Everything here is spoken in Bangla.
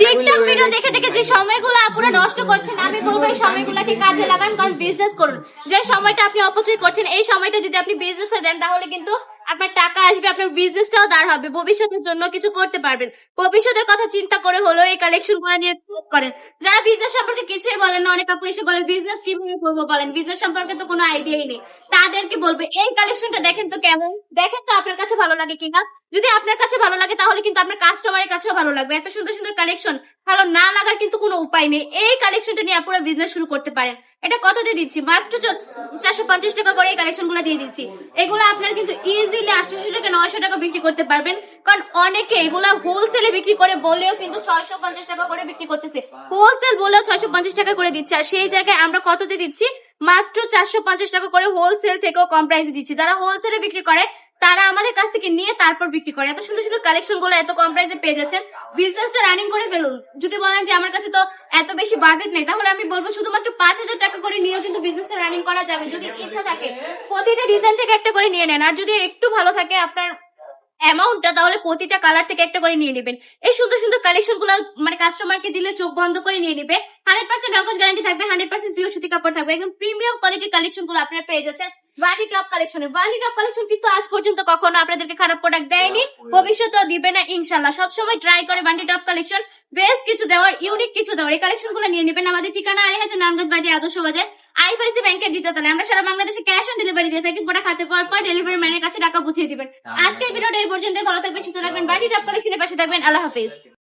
টিকটক ভিডিও দেখে দেখে যে সময়গুলো পুরো নষ্ট করছেন, আমি বলবো এই সময়গুলোকে কাজে লাগান, কারণ বিজনেস করুন। যে সময়টা আপনি অপচয় করছেন, এই সময়টা যদি আপনি বিজনেসে দেন তাহলে কিন্তু আপনার টাকা আসবে, আপনার বিজনেসটাও দাঁড় হবে, ভবিষ্যতের জন্য কিছু করতে পারবেন। ভবিষ্যতের কথা চিন্তা করে হলো এই কালেকশন গুলো নিয়ে করেন। যারা বিজনেস সম্পর্কে কিছুই বলেন না, অনেক আপু এসে বলেন বিজনেস কিভাবে করবো, বলেন বিজনেস সম্পর্কে তো কোনো আইডিয়াই নেই, তাদেরকে বলবে এই কালেকশনটা দেখেন তো কেমন, দেখেন তো আপনার কাছে ভালো লাগে কিনা। যদি আপনার কাছে ভালো লাগে তাহলে কিন্তু আপনার কাস্টমারের কাছেও ভালো লাগবে। এত সুন্দর সুন্দর কালেকশন, ভালো না লাগার কিন্তু কোনো উপায় নেই। এই কালেকশনটা নিয়ে আপনারা বিজনেস শুরু করতে পারেন। এটা কত দিয়ে দিচ্ছি? মাত্র 450 টাকা করে এই কালেকশন গুলো দিয়ে দিচ্ছি। এগুলো আপনার কিন্তু ইজিলি 800 টাকা 900 টাকা বিক্রি করতে পারবেন, কারণ অনেকে এগুলা হোলসেলে বিক্রি করে বলেও কিন্তু 650 টাকা করে বিক্রি করতেছে। হোলসেল বলেও 650 টাকা করে দিচ্ছে, আর সেই জায়গায় আমরা কত দিয়ে দিচ্ছি? মাত্র 450 টাকা করে হোলসেল থেকেও কম প্রাইসে দিচ্ছি। যারা হোলসেলে বিক্রি করে তারা আমাদের কাছ থেকে নিয়ে তারপর বিক্রি করে। এত সুন্দর সুন্দর কালেকশন গুলো এত কম প্রাইসে পেয়ে যাচ্ছেন। বিজনেসটা রানিং করে ফেলুন। যদি বলেন যে আমার কাছে তো এত বেশি বাজেট নেই, তাহলে আমি বলবো শুধুমাত্র 5000 টাকা করে নিয়েও কিন্তু বিজনেসটা রানিং করা যাবে, যদি ইচ্ছা থাকে। প্রতিটা ডিজাইন থেকে একটা করে নিয়ে নেন, আর যদি একটু ভালো থাকে আপনার অ্যামাউন্টটা, তাহলে প্রতিটা কালার থেকে একটা করে নিয়ে নেবেন। এই সুন্দর সুন্দর কালেকশন গুলো মানে কাস্টমারকে দিলে চোখ বন্ধ করে নিয়ে নেবে। 100% রকম গ্যারান্টি থাকবে, 100% পিওর সুতি কাপড় থাকবে, একদম প্রিমিয়াম কোয়ালিটির কালেকশন গুলো আপনারা পেয়ে যাচ্ছেন বান্ডি টপ কালেকশনের। বান্ডি টপ কালেকশন কিন্তু আজ পর্যন্ত কখনো আপনাদেরকে খারাপ প্রোডাক্ট দেয়নি, ভবিষ্যতেও দিবে না ইনশাল্লাহ। সবসময় ট্রাই করে বান্ডি টপ কালেকশন বেস্ট কিছু দেওয়ার, ইউনিক কিছু দেওয়ার। এই কালেকশন গুলো নিয়ে নেবেন। আমাদের ঠিকানা 2500 নারায়ণগঞ্জ বাড়ি আদর্শ বাজার, আইএফআইসি ব্যাংকের দ্বিতীয় তলায়। আমরা সারা বাংলাদেশে ক্যাশ অন ডেলিভারি দিয়ে থাকি। প্রোডাক্ট হাতে পাওয়ার পর ডেলিভারি ম্যানের কাছে টাকা বুঝিয়ে দিবেন। আজকের ভিডিওটা এই পর্যন্ত। ভালো থাকবেন, সুস্থ থাকবেন, বান্ডি টপ কালেকশনের পাশে থাকবেন। আল্লাহ হাফেজ।